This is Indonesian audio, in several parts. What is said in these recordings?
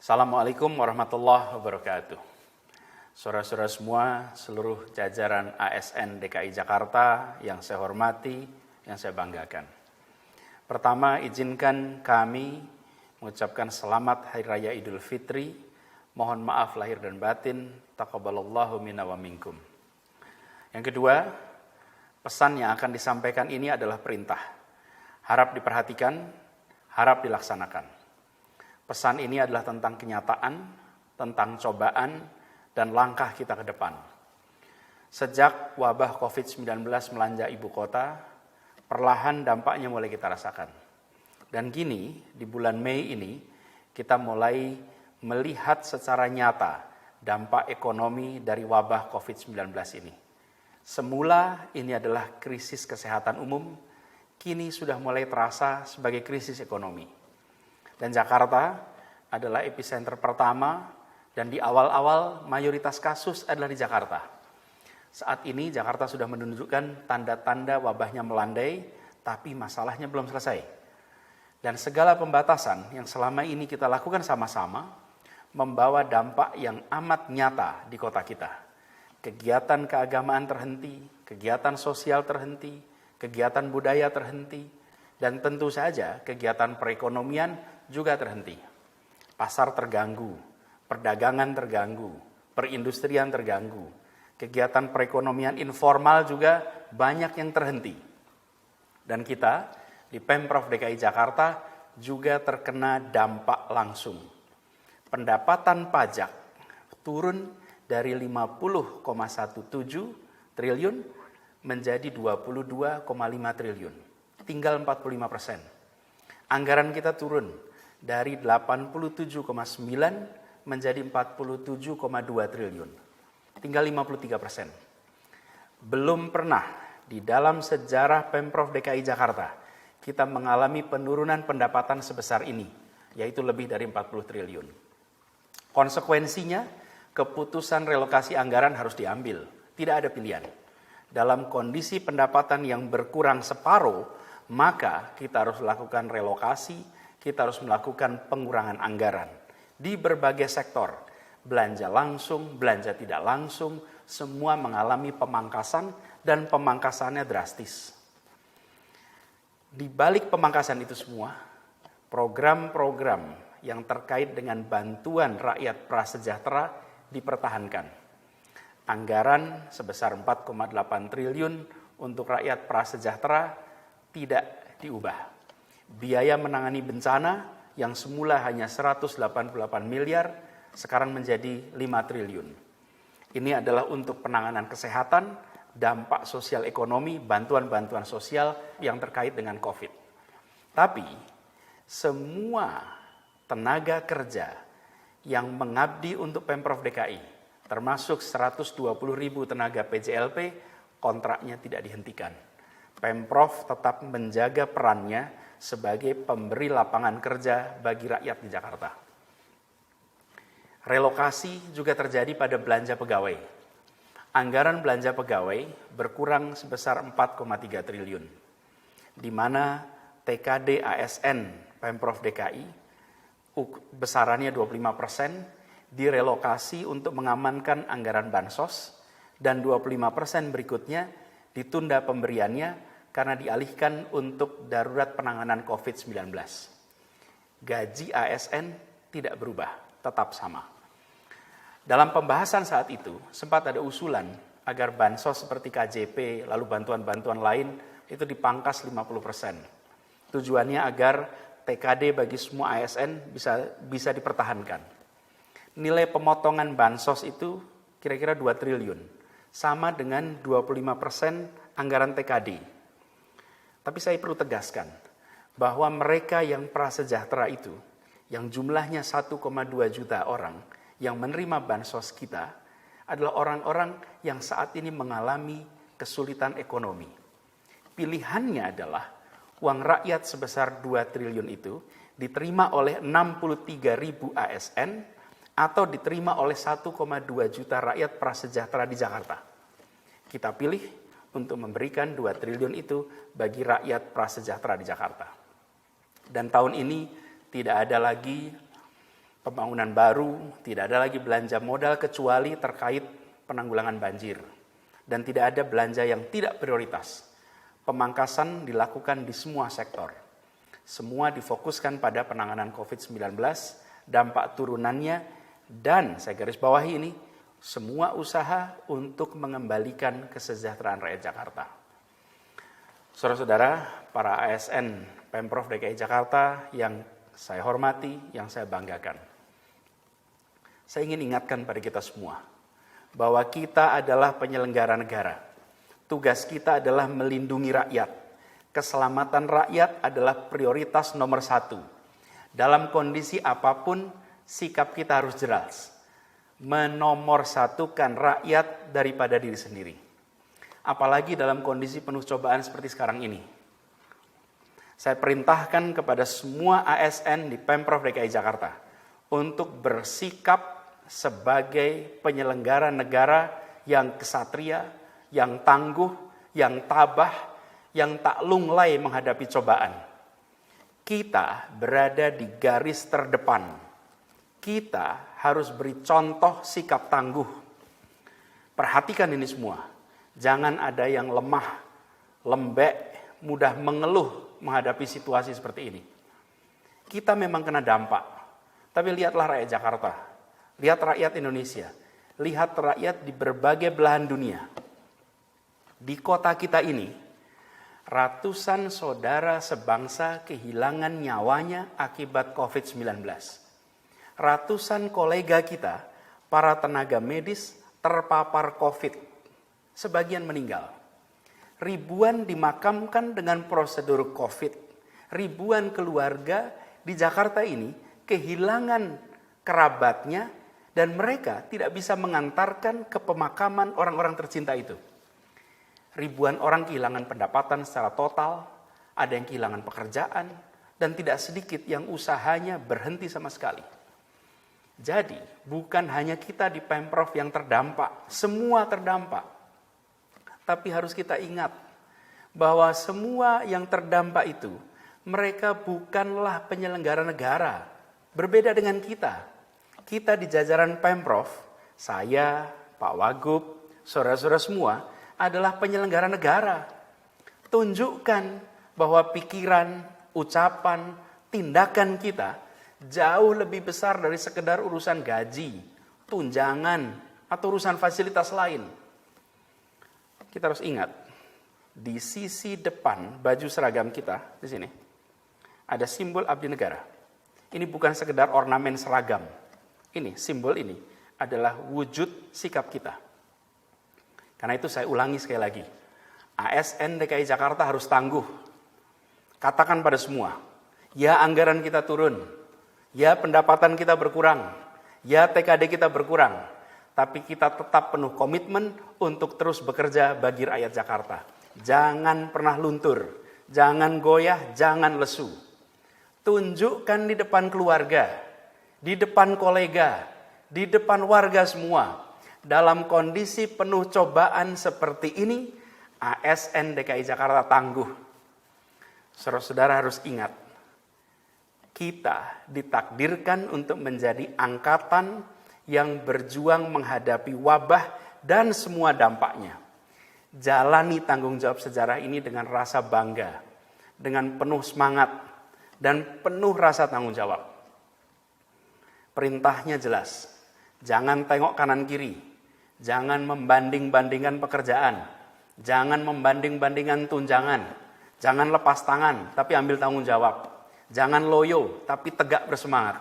Assalamualaikum warahmatullahi wabarakatuh. Saudara-saudara semua, seluruh jajaran ASN DKI Jakarta yang saya hormati, yang saya banggakan. Pertama, izinkan kami mengucapkan selamat Hari Raya Idul Fitri. Mohon maaf lahir dan batin. Taqabbalallahu minna wa minkum. Yang kedua, pesan yang akan disampaikan ini adalah perintah. Harap diperhatikan, harap dilaksanakan. Pesan ini adalah tentang kenyataan, tentang cobaan, dan langkah kita ke depan. Sejak wabah COVID-19 melanda ibu kota, perlahan dampaknya mulai kita rasakan. Dan kini, di bulan Mei ini, kita mulai melihat secara nyata dampak ekonomi dari wabah COVID-19 ini. Semula ini adalah krisis kesehatan umum, kini sudah mulai terasa sebagai krisis ekonomi. Dan Jakarta adalah epicenter pertama dan di awal-awal mayoritas kasus adalah di Jakarta. Saat ini Jakarta sudah menunjukkan tanda-tanda wabahnya melandai, tapi masalahnya belum selesai. Dan segala pembatasan yang selama ini kita lakukan sama-sama membawa dampak yang amat nyata di kota kita. Kegiatan keagamaan terhenti, kegiatan sosial terhenti, kegiatan budaya terhenti, dan tentu saja kegiatan perekonomian juga terhenti. Pasar terganggu, perdagangan terganggu, perindustrian terganggu, kegiatan perekonomian informal juga banyak yang terhenti. Dan kita di Pemprov DKI Jakarta juga terkena dampak langsung. Pendapatan pajak turun dari 50,17 triliun menjadi 22,5 triliun. Tinggal 45%. Anggaran kita turun dari 87,9 menjadi 47,2 triliun. Tinggal 53%. Belum pernah di dalam sejarah Pemprov DKI Jakarta kita mengalami penurunan pendapatan sebesar ini, yaitu lebih dari 40 triliun. Konsekuensinya, keputusan relokasi anggaran harus diambil. Tidak ada pilihan. Dalam kondisi pendapatan yang berkurang separuh, maka kita harus melakukan relokasi, kita harus melakukan pengurangan anggaran di berbagai sektor. Belanja langsung, belanja tidak langsung, semua mengalami pemangkasan dan pemangkasannya drastis. Di balik pemangkasan itu semua, program-program yang terkait dengan bantuan rakyat prasejahtera dipertahankan. Anggaran sebesar 4,8 triliun untuk rakyat prasejahtera tidak diubah. Biaya menangani bencana yang semula hanya 188 miliar, sekarang menjadi 5 triliun. Ini adalah untuk penanganan kesehatan, dampak sosial ekonomi, bantuan-bantuan sosial yang terkait dengan COVID. Tapi, semua tenaga kerja yang mengabdi untuk Pemprov DKI, termasuk 120.000 tenaga PJLP, kontraknya tidak dihentikan. Pemprov tetap menjaga perannya sebagai pemberi lapangan kerja bagi rakyat di Jakarta. Relokasi juga terjadi pada belanja pegawai. Anggaran belanja pegawai berkurang sebesar 4,3 triliun, di mana TKD ASN Pemprov DKI besarannya 25% direlokasi untuk mengamankan anggaran bansos, dan 25% berikutnya ditunda pemberiannya karena dialihkan untuk darurat penanganan COVID-19. Gaji ASN tidak berubah, tetap sama. Dalam pembahasan saat itu, sempat ada usulan agar bansos seperti KJP, lalu bantuan-bantuan lain, itu dipangkas 50%. Tujuannya agar TKD bagi semua ASN bisa dipertahankan. Nilai pemotongan bansos itu kira-kira 2 triliun, sama dengan 25% anggaran TKD. Tapi saya perlu tegaskan bahwa mereka yang prasejahtera itu, yang jumlahnya 1,2 juta orang yang menerima bansos kita, adalah orang-orang yang saat ini mengalami kesulitan ekonomi. Pilihannya adalah uang rakyat sebesar 2 triliun itu diterima oleh 63.000 ASN atau diterima oleh 1,2 juta rakyat prasejahtera di Jakarta. Kita pilih untuk memberikan 2 triliun itu bagi rakyat prasejahtera di Jakarta. Dan tahun ini tidak ada lagi pembangunan baru, tidak ada lagi belanja modal kecuali terkait penanggulangan banjir. Dan tidak ada belanja yang tidak prioritas. Pemangkasan dilakukan di semua sektor. Semua difokuskan pada penanganan COVID-19, dampak turunannya, dan saya garis bawahi ini, semua usaha untuk mengembalikan kesejahteraan rakyat Jakarta. Saudara-saudara, para ASN Pemprov DKI Jakarta yang saya hormati, yang saya banggakan. Saya ingin ingatkan pada kita semua, bahwa kita adalah penyelenggara negara. Tugas kita adalah melindungi rakyat. Keselamatan rakyat adalah prioritas nomor 1. Dalam kondisi apapun, sikap kita harus jelas. Menomorsatukan rakyat daripada diri sendiri. Apalagi dalam kondisi penuh cobaan seperti sekarang ini. Saya perintahkan kepada semua ASN di Pemprov DKI Jakarta untuk bersikap sebagai penyelenggara negara yang kesatria, yang tangguh, yang tabah, yang tak lunglai menghadapi cobaan. Kita berada di garis terdepan. Kita harus beri contoh sikap tangguh. Perhatikan ini semua. Jangan ada yang lemah, lembek, mudah mengeluh menghadapi situasi seperti ini. Kita memang kena dampak. Tapi lihatlah rakyat Jakarta. Lihat rakyat Indonesia. Lihat rakyat di berbagai belahan dunia. Di kota kita ini, ratusan saudara sebangsa kehilangan nyawanya akibat COVID-19. Ratusan kolega kita, para tenaga medis terpapar COVID. Sebagian meninggal. Ribuan dimakamkan dengan prosedur COVID. Ribuan keluarga di Jakarta ini kehilangan kerabatnya dan mereka tidak bisa mengantarkan ke pemakaman orang-orang tercinta itu. Ribuan orang kehilangan pendapatan secara total, ada yang kehilangan pekerjaan, dan tidak sedikit yang usahanya berhenti sama sekali. Jadi, bukan hanya kita di Pemprov yang terdampak, semua terdampak. Tapi harus kita ingat bahwa semua yang terdampak itu, mereka bukanlah penyelenggara negara. Berbeda dengan kita. Kita di jajaran Pemprov, saya, Pak Wagub, saudara-saudara semua, adalah penyelenggara negara. Tunjukkan bahwa pikiran, ucapan, tindakan kita jauh lebih besar dari sekedar urusan gaji, tunjangan, atau urusan fasilitas lain. Kita harus ingat, di sisi depan baju seragam kita, di sini, ada simbol abdi negara. Ini bukan sekedar ornamen seragam. Ini, simbol ini adalah wujud sikap kita. Karena itu saya ulangi sekali lagi, ASN DKI Jakarta harus tangguh. Katakan pada semua, ya anggaran kita turun, ya pendapatan kita berkurang, ya TKD kita berkurang, tapi kita tetap penuh komitmen untuk terus bekerja bagi rakyat Jakarta. Jangan pernah luntur, jangan goyah, jangan lesu. Tunjukkan di depan keluarga, di depan kolega, di depan warga semua. Dalam kondisi penuh cobaan seperti ini, ASN DKI Jakarta tangguh. Saudara-saudara harus ingat, kita ditakdirkan untuk menjadi angkatan yang berjuang menghadapi wabah dan semua dampaknya. Jalani tanggung jawab sejarah ini dengan rasa bangga, dengan penuh semangat, dan penuh rasa tanggung jawab. Perintahnya jelas, jangan tengok kanan kiri, jangan membanding-bandingkan pekerjaan, jangan membanding-bandingkan tunjangan, jangan lepas tangan tapi ambil tanggung jawab. Jangan loyo, tapi tegak bersemangat.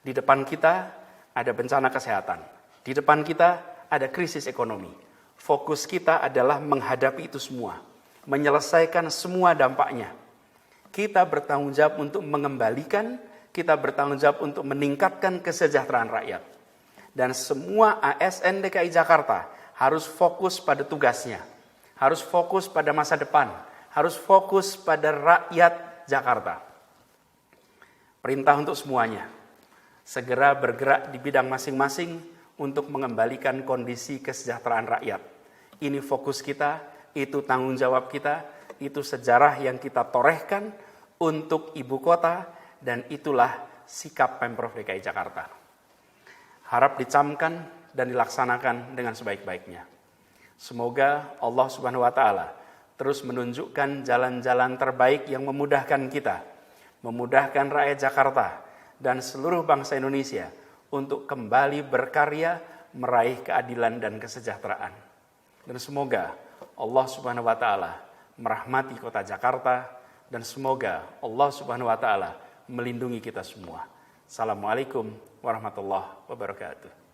Di depan kita ada bencana kesehatan. Di depan kita ada krisis ekonomi. Fokus kita adalah menghadapi itu semua. Menyelesaikan semua dampaknya. Kita bertanggung jawab untuk mengembalikan, kita bertanggung jawab untuk meningkatkan kesejahteraan rakyat. Dan semua ASN DKI Jakarta harus fokus pada tugasnya. Harus fokus pada masa depan. Harus fokus pada rakyat Jakarta. Perintah untuk semuanya, segera bergerak di bidang masing-masing untuk mengembalikan kondisi kesejahteraan rakyat. Ini fokus kita, itu tanggung jawab kita, itu sejarah yang kita torehkan untuk ibu kota, dan itulah sikap Pemprov DKI Jakarta. Harap dicamkan dan dilaksanakan dengan sebaik-baiknya. Semoga Allah Subhanahu wa taala terus menunjukkan jalan-jalan terbaik yang memudahkan kita, memudahkan rakyat Jakarta dan seluruh bangsa Indonesia untuk kembali berkarya meraih keadilan dan kesejahteraan. Dan semoga Allah Subhanahu wa taala merahmati kota Jakarta dan semoga Allah Subhanahu wa taala melindungi kita semua. Assalamualaikum warahmatullahi wabarakatuh.